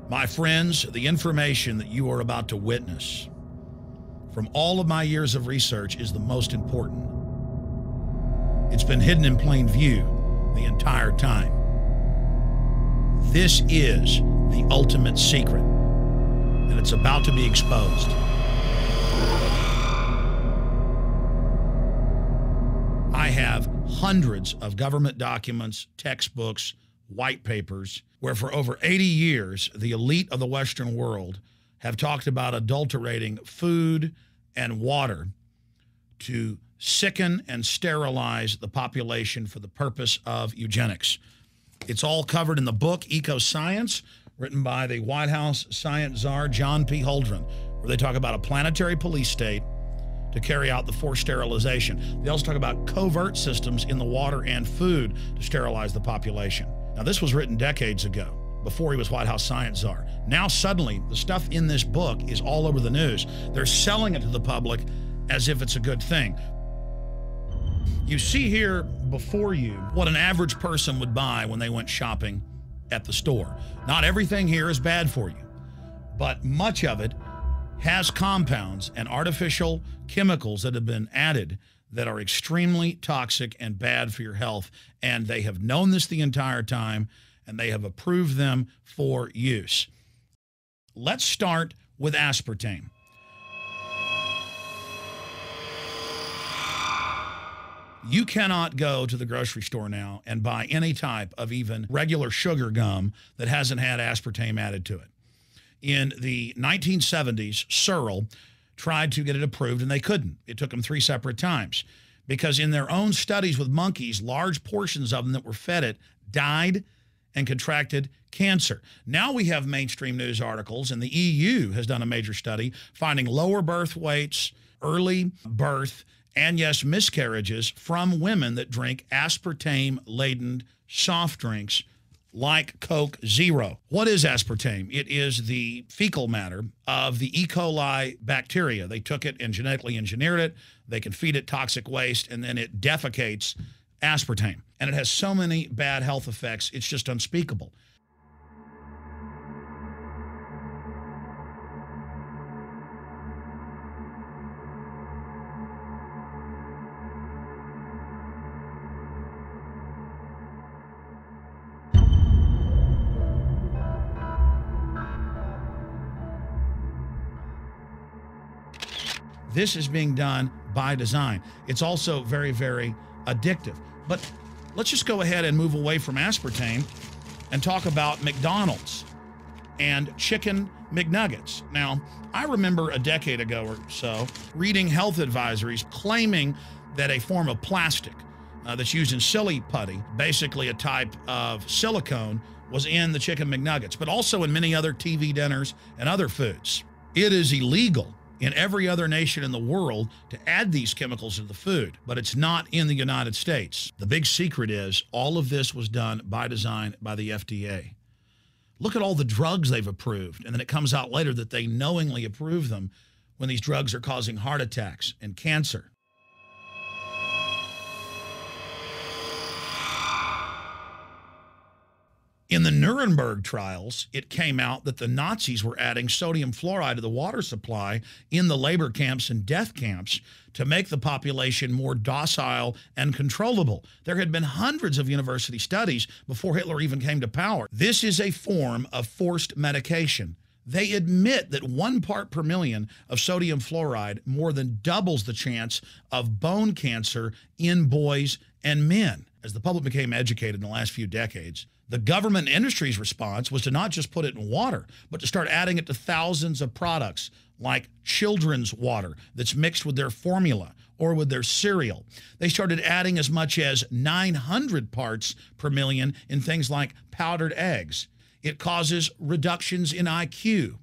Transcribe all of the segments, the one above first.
My friends, the information that you are about to witness from all of my years of research is the most important. It's been hidden in plain view the entire time. This is the ultimate secret, and it's about to be exposed. I have hundreds of government documents, textbooks, white papers, where for over 80 years, the elite of the Western world have talked about adulterating food and water to sicken and sterilize the population for the purpose of eugenics. It's all covered in the book, Eco-Science, written by the White House science czar, John P. Holdren, where they talk about a planetary police state to carry out the forced sterilization. They also talk about covert systems in the water and food to sterilize the population. Now, this was written decades ago, before he was White House science czar. Now, suddenly, the stuff in this book is all over the news. They're selling it to the public as if it's a good thing. You see here before you what an average person would buy when they went shopping at the store. Not everything here is bad for you, but much of it has compounds and artificial chemicals that have been added that are extremely toxic and bad for your health, and they have known this the entire time, and they have approved them for use. Let's start with aspartame. You cannot go to the grocery store now and buy any type of even regular sugar gum that hasn't had aspartame added to it. In the 1970s, Searle tried to get it approved, and they couldn't. It took them 3 separate times because in their own studies with monkeys, large portions of them that were fed it died and contracted cancer. Now we have mainstream news articles, and the EU has done a major study finding lower birth weights, early birth, and yes, miscarriages from women that drink aspartame-laden soft drinks like Coke Zero. What is aspartame? It is the fecal matter of the E. coli bacteria. They took it and genetically engineered it. They can feed it toxic waste, and then it defecates aspartame. And it has so many bad health effects, it's just unspeakable. This is being done by design. It's also very, very addictive. But let's just go ahead and move away from aspartame and talk about McDonald's and chicken McNuggets. Now, I remember a decade ago or so reading health advisories claiming that a form of plastic that's used in silly putty, basically a type of silicone, was in the chicken McNuggets, but also in many other TV dinners and other foods. It is illegal in every other nation in the world to add these chemicals to the food, but it's not in the United States. The big secret is all of this was done by design by the FDA. Look at all the drugs they've approved, and then it comes out later that they knowingly approve them when these drugs are causing heart attacks and cancer. In the Nuremberg trials, it came out that the Nazis were adding sodium fluoride to the water supply in the labor camps and death camps to make the population more docile and controllable. There had been hundreds of university studies before Hitler even came to power. This is a form of forced medication. They admit that 1 part per million of sodium fluoride more than doubles the chance of bone cancer in boys and men. As the public became educated in the last few decades, the government and industry's response was to not just put it in water, but to start adding it to thousands of products like children's water that's mixed with their formula or with their cereal. They started adding as much as 900 parts per million in things like powdered eggs. It causes reductions in IQ.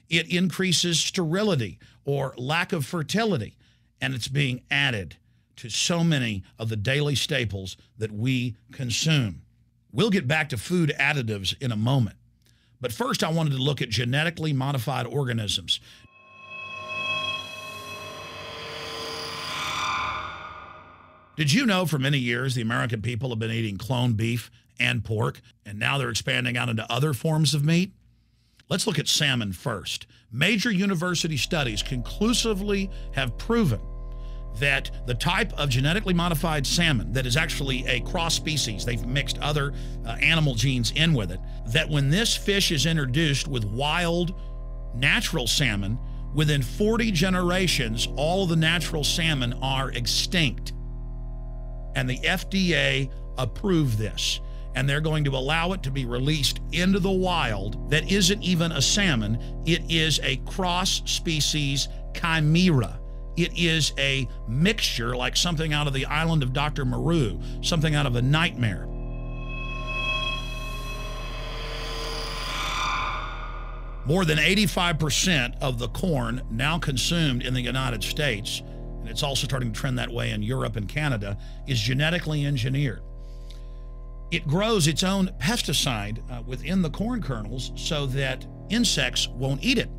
It increases sterility or lack of fertility, and it's being added to so many of the daily staples that we consume. We'll get back to food additives in a moment. But first, I wanted to look at genetically modified organisms. Did you know for many years the American people have been eating cloned beef and pork, and now they're expanding out into other forms of meat? Let's look at salmon first. Major university studies conclusively have proven that the type of genetically modified salmon that is actually a cross species, they've mixed other animal genes in with it, that when this fish is introduced with wild natural salmon, within 40 generations, all of the natural salmon are extinct. And the FDA approved this. And they're going to allow it to be released into the wild that isn't even a salmon. It is a cross-species chimera. It is a mixture like something out of the island of Dr. Moreau, something out of a nightmare. More than 85% of the corn now consumed in the United States, and it's also starting to trend that way in Europe and Canada, is genetically engineered. It grows its own pesticide within the corn kernels so that insects won't eat it.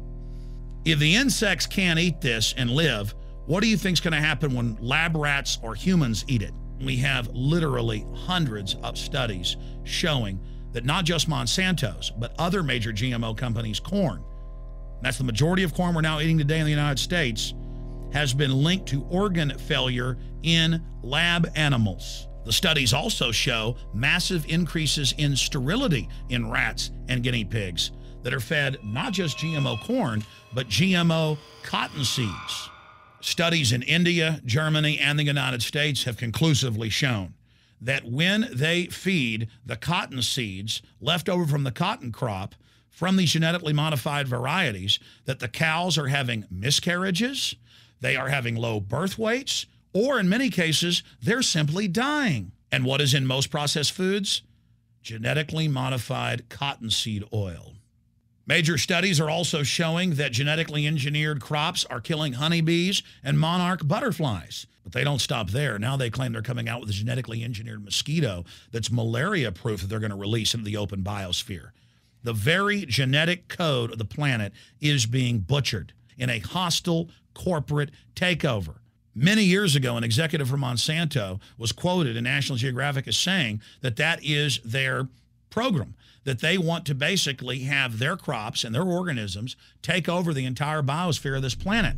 If the insects can't eat this and live, what do you think is going to happen when lab rats or humans eat it? We have literally hundreds of studies showing that not just Monsanto's, but other major GMO companies' corn, that's the majority of corn we're now eating today in the United States, has been linked to organ failure in lab animals. The studies also show massive increases in sterility in rats and guinea pigs that are fed not just GMO corn, but GMO cotton seeds. Studies in India, Germany, and the United States have conclusively shown that when they feed the cotton seeds left over from the cotton crop from these genetically modified varieties, that the cows are having miscarriages, they are having low birth weights, or in many cases, they're simply dying. And what is in most processed foods? Genetically modified cottonseed oil. Major studies are also showing that genetically engineered crops are killing honeybees and monarch butterflies. But they don't stop there. Now they claim they're coming out with a genetically engineered mosquito that's malaria-proof that they're going to release into the open biosphere. The very genetic code of the planet is being butchered in a hostile corporate takeover. Many years ago, an executive from Monsanto was quoted in National Geographic as saying that that is their program, that they want to basically have their crops and their organisms take over the entire biosphere of this planet.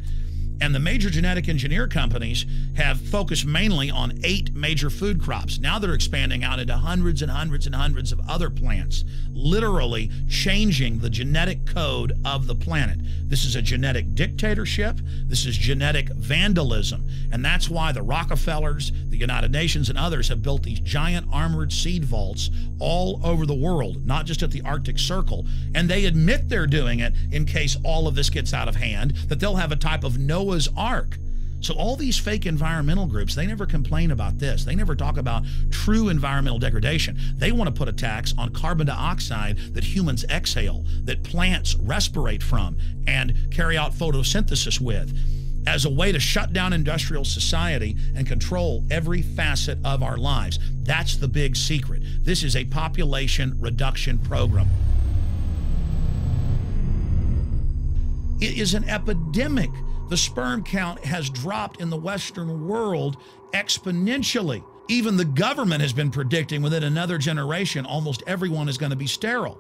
And the major genetic engineer companies have focused mainly on 8 major food crops. Now they're expanding out into hundreds and hundreds and hundreds of other plants, literally changing the genetic code of the planet. This is a genetic dictatorship. This is genetic vandalism. And that's why the Rockefellers, the United Nations, and others have built these giant armored seed vaults all over the world, not just at the Arctic Circle. And they admit they're doing it in case all of this gets out of hand, that they'll have a type of Noah's Ark. So all these fake environmental groups, they never complain about this. They never talk about true environmental degradation. They want to put a tax on carbon dioxide that humans exhale, that plants respirate from and carry out photosynthesis with, as a way to shut down industrial society and control every facet of our lives. That's the big secret. This is a population reduction program. It is an epidemic. The sperm count has dropped in the Western world exponentially. Even the government has been predicting within another generation, almost everyone is going to be sterile.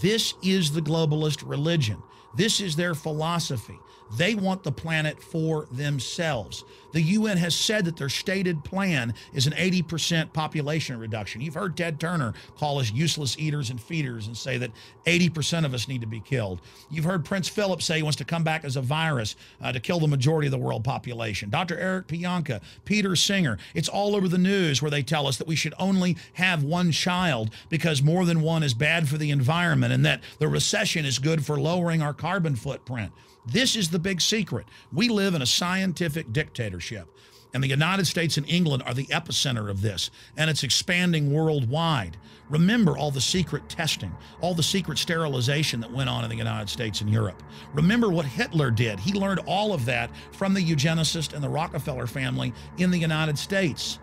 This is the globalist religion. This is their philosophy. They want the planet for themselves. The UN has said that their stated plan is an 80% population reduction. You've heard Ted Turner call us useless eaters and feeders and say that 80% of us need to be killed. You've heard Prince Philip say he wants to come back as a virus to kill the majority of the world population. Dr. Eric Pianka, Peter Singer, it's all over the news where they tell us that we should only have one child because more than one is bad for the environment and that the recession is good for lowering our carbon footprint. This is the big secret. We live in a scientific dictatorship, and the United States and England are the epicenter of this, and it's expanding worldwide. Remember all the secret testing, all the secret sterilization that went on in the United States and Europe. Remember what Hitler did. He learned all of that from the eugenicists and the Rockefeller family in the United States.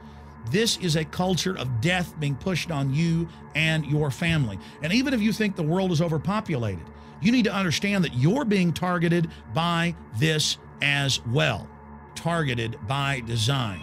This is a culture of death being pushed on you and your family. And even if you think the world is overpopulated, you need to understand that you're being targeted by this as well. Targeted by design.